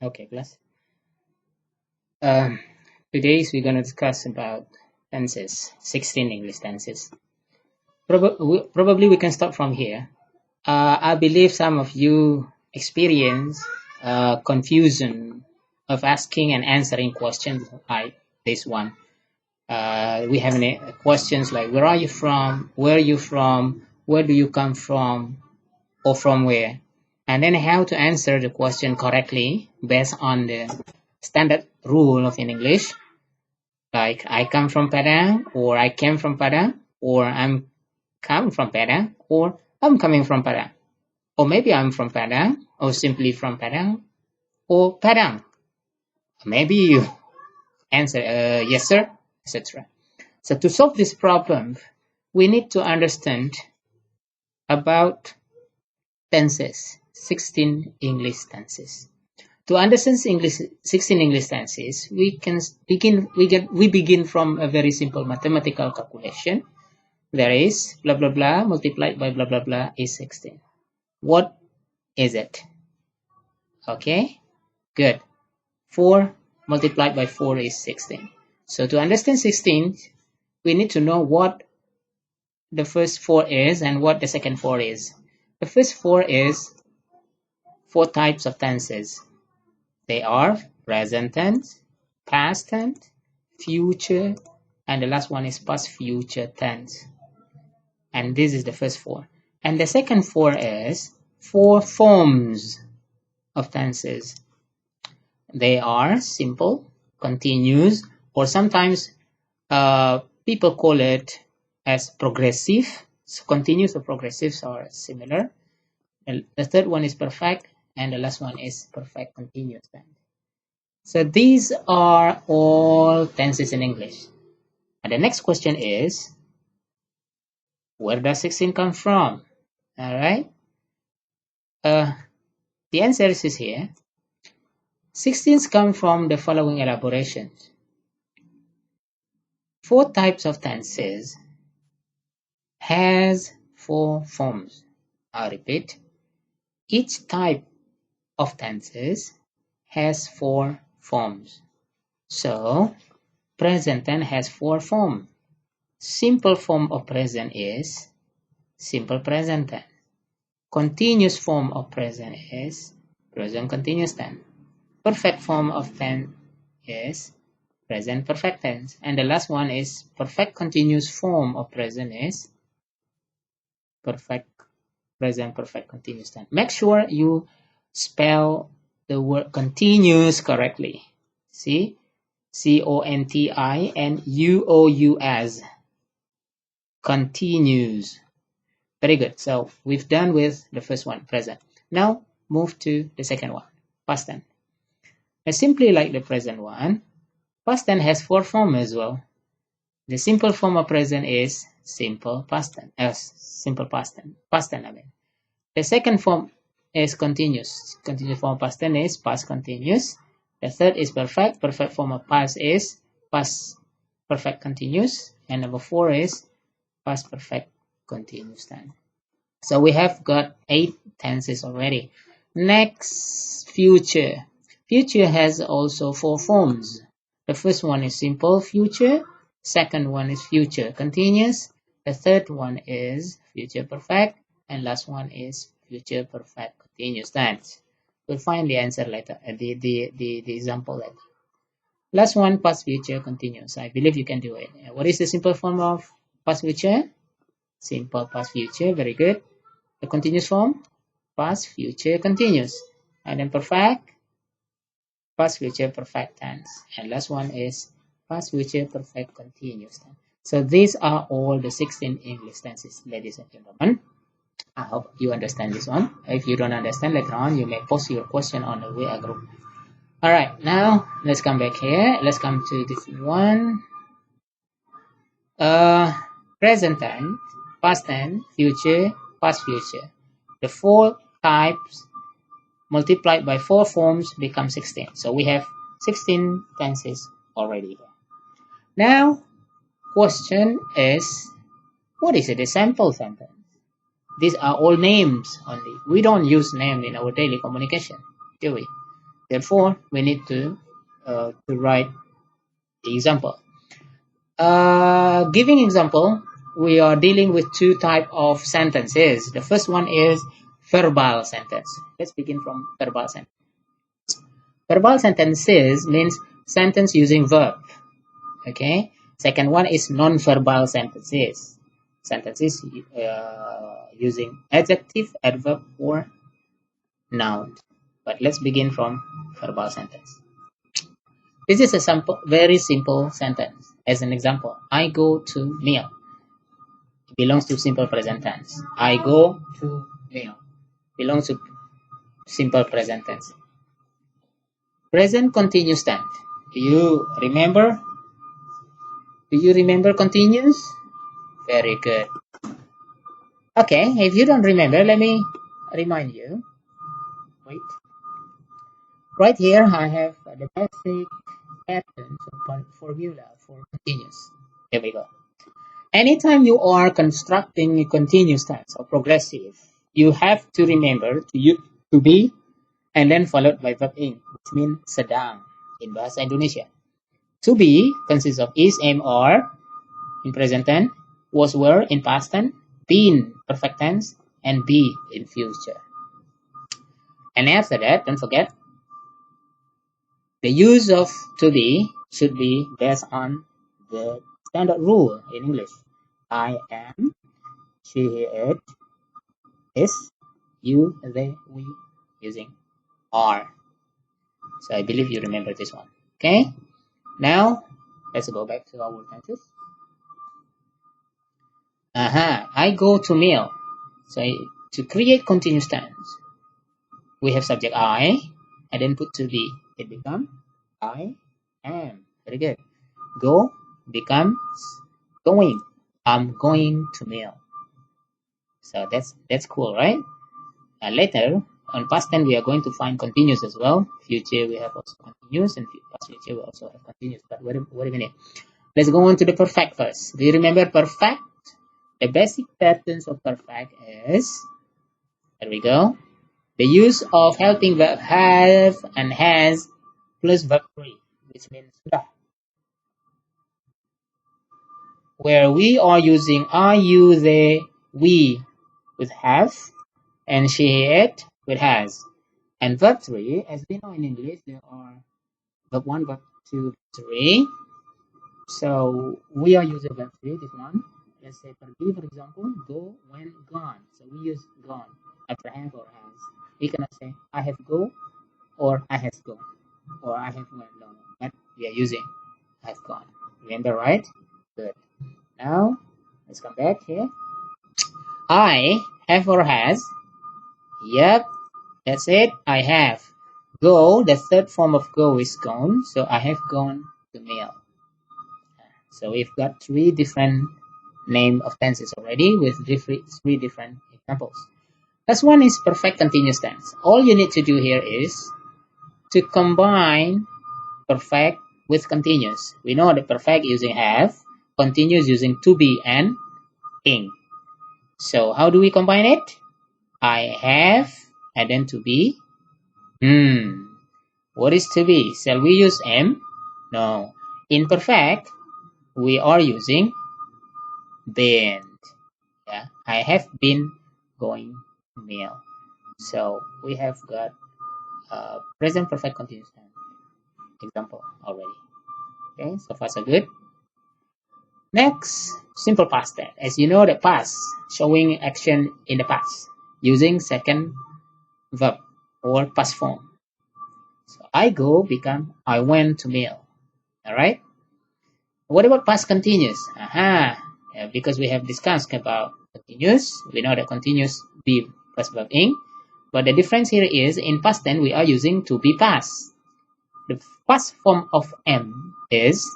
Okay, class. Um, Today we're going to discuss about tenses, 16 English tenses. Probably we can start from here. I believe some of you experience confusion of asking and answering questions like this one. We have any questions like where are you from, where are you from, where do you come from, or from where, and then how to answer the question correctly based on the standard rule of in English, like I come from Padang, or I came from Padang, or I'm come from Padang, or I'm coming from Padang, or maybe I'm from Padang, or simply from Padang, or Padang. Maybe you answer yes sir, etc. So to solve this problem, we need to understand about tenses, 16 English tenses. To understand English 16 English tenses, we begin from a very simple mathematical calculation. There is blah blah blah multiplied by blah blah blah is 16. What is it? Okay, good. 4 multiplied by 4 is 16. So to understand 16, we need to know what the first 4 is and what the second 4 is. The first 4 is 4 types of tenses. They are present tense, past tense, future, and the last one is past future tense. And this is the first 4. And the second 4 is 4 forms of tenses. They are simple, continuous, or sometimes people call it as progressive. So continuous or progressives are similar. The third one is perfect, and the last one is perfect continuous tense. So these are all tenses in English. And the next question is, where does 16 come from? All right. The answer is here. 16s come from the following elaborations. 4 types of tenses has 4 forms. I repeat, each type of tenses has 4 forms. So, present tense has 4 forms. Simple form of present is simple present tense. Continuous form of present is present continuous tense. Perfect form of tense is present perfect tense. And the last one is perfect continuous form of present is perfect present perfect continuous tense. Make sure you spell the word continuous correctly. See? Continuous. Continuous. Very good. So we've done with the first one, present. Now move to the second one, past tense. Simply like the present one, past tense has 4 forms as well. The simple form of present is simple past tense. Simple past tense. Past tense, I mean. The second form is continuous. Continuous form of past tense is past continuous. The third is perfect. Perfect form of past is past perfect continuous. And number 4 is past perfect continuous tense. So we have got 8 tenses already. Next, future. Future has also 4 forms. The first one is simple future. Second one is future continuous. The third one is future perfect. And last one is future perfect continuous tense. We'll find the answer later, the example later. Last one, past future continuous. I believe you can do it. What is the simple form of past future? Simple past future. Very good. The continuous form, past future continuous. And then perfect, past future perfect tense. And last one is past future perfect continuous tense. So these are all the 16 English tenses, ladies and gentlemen. I hope you understand this one. If you don't understand, later on you may post your question on the WA group. All right, now let's come back here. Let's come to this one. Uh, Present tense, past tense, future, past future. The 4 types multiplied by 4 forms become 16. So we have 16 tenses already there. Now, question is, what is a sample sentence? These are all names only. We don't use name in our daily communication, do we? Therefore, we need to write the example. Giving example, we are dealing with two type of sentences. The first one is verbal sentence. Let's begin from verbal sentence. Verbal sentences means sentence using verb. Okay. Second one is non-verbal sentences. Sentences using adjective, adverb, or noun. But let's begin from verbal sentence. This is a simple, very simple sentence. As an example, I go to meal. It belongs to simple present tense. I go to meal belongs to simple present tense. Present continuous tense. Do you remember? Do you remember continuous? Very good. Okay, if you don't remember, let me remind you. Wait. Right here, I have the basic patterns or formula for continuous. Here we go. Anytime you are constructing a continuous tense or progressive, you have to remember to be and then followed by verb ing, which means sedang in bahasa Indonesia. To be consists of is, am, are in present tense, was, were in past tense, been perfect tense, and be in future. And after that, don't forget, the use of to be should be based on the standard rule in English. I am, she, he, it, is, you, they, we, using are. So I believe you remember this one. Okay. Now let's go back to our tenses. I go to meal. So to create continuous tense, we have subject I and then put to be. It becomes I am. Very good. Go becomes going. I'm going to meal. So that's cool, right? Later on past tense we are going to find continuous as well. Future we have also continuous, and past future we also have continuous. But wait a minute. Let's go on to the perfect first. Do you remember perfect? The basic patterns of perfect is, there we go, the use of helping verb have and has plus verb 3, which means sudah. Where we are using I, you, they, we with have, and she, it with has. And verb 3, as we know in English, there are verb 1, verb 2, 3. So we are using verb 3, this one. Let's say pergi, for example, go, went, gone. So we use gone after have or has. We cannot say I have go or I have gone or I have went. No, but we are using I have gone. Remember, right? Good. Now let's come back here. I have or has. Yep, that's it. I have. Go, the third form of go is gone. So I have gone to meal. So we've got three different name of tenses already with three different examples. First one is perfect continuous tense. All you need to do here is to combine perfect with continuous. We know that perfect using have, continuous using to be and ing. So how do we combine it? I have and then to be. What is to be? Shall we use am? No. In perfect, we are using been. Yeah, I have been going to meal. So we have got present perfect continuous tense example already. Okay, so far so good. Next, simple past tense. As you know, the past showing action in the past using second verb or past form. So I go become I went to meal. All right. What about past continuous? Because we have discussed about continuous, we know that continuous be plus verb ing, but the difference here is in past tense we are using to be past. The past form of am is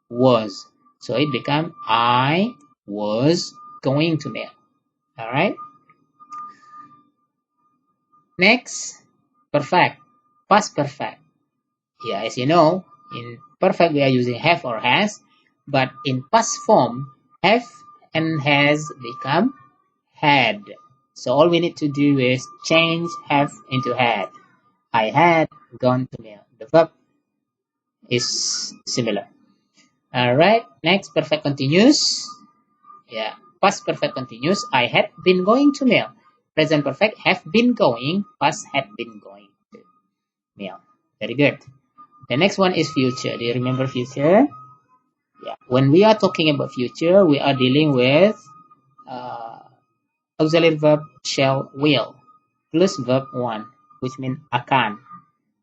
was, so it becomes I was going to meal. All right. Next, perfect, past perfect. Yeah, as you know, in perfect we are using have or has, but in past form, have and has become had. So all we need to do is change have into had. I had gone to meal. The verb is similar. All right. Next, perfect continuous. Yeah. Past perfect continuous. I had been going to meal. Present perfect have been going. Past had been going to meal. Very good. The next one is future. Do you remember future? Yeah. When we are talking about future, we are dealing with uh, auxiliary verb shall will plus verb one, which means akan.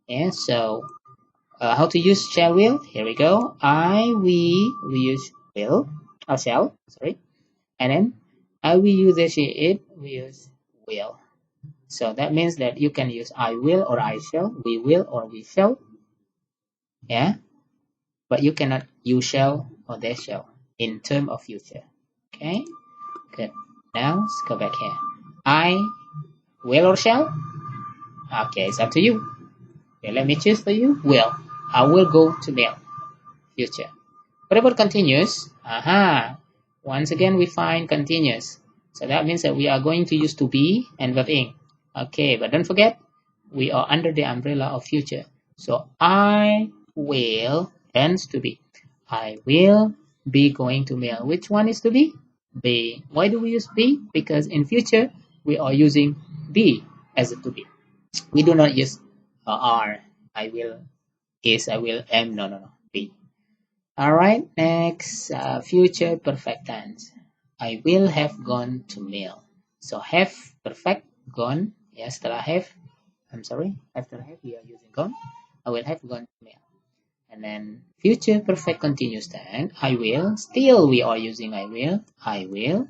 Yeah. So how to use shall will? Here we go. We use will or shall. Sorry. And then I will use it, she, it, we use will. So that means that you can use I will or I shall, we will or we shall, yeah. But you cannot you shall or they shall in term of future. Okay, good. Now let's go back here. I will or shall? Okay, it's up to you. Okay, let me choose for you. Will. I will go to meal. Future. What about continuous? Aha. Once again, we find continuous. So that means that we are going to use to be and verb ing. Okay, but don't forget, we are under the umbrella of future. So I will ends to be. I will be going to meal. Which one is to be? Be. Why do we use be? Because in future, we are using be as a to be. We do not use are. I will, is, I will, am. No, no, no. Be. All right, next, future perfect tense. I will have gone to meal. So have perfect gone. Yes, setelah have. I'm sorry. After have, we are using gone. I will have gone to meal. And then future perfect continuous tense. I will. Still, we are using I will. I will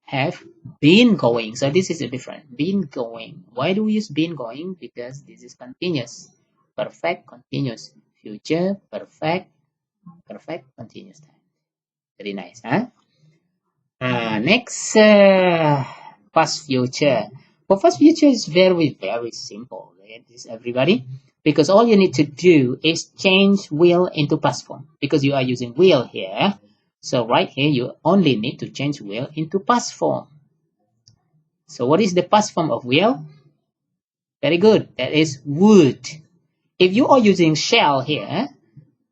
have been going. So this is a different. Been going. Why do we use been going? Because this is continuous. Perfect continuous. Future perfect continuous tense. Very nice, huh? Next, past future. For past future is very, very simple. It is everybody. Because all you need to do is change will into past form. Because you are using will here. So right here, you only need to change will into past form. So what is the past form of will? Very good. That is would. If you are using shall here,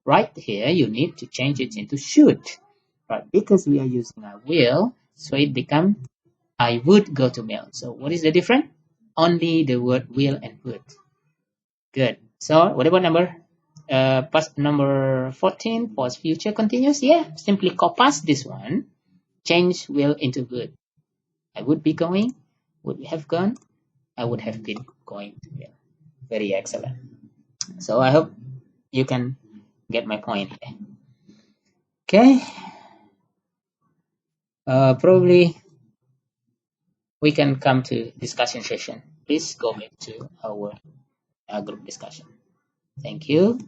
right here, you need to change it into should. But because we are using a will, so it becomes I would go to meal. So what is the difference? Only the word will and would. Good. So what about past number 14, past future continuous? Yeah, simply copy past this one, change will into would. I would be going, would have gone, I would have been going to meal. Very excellent. So I hope you can get my point. Okay. Probably we can come to discussion session. Please go back to our group discussion. Thank you.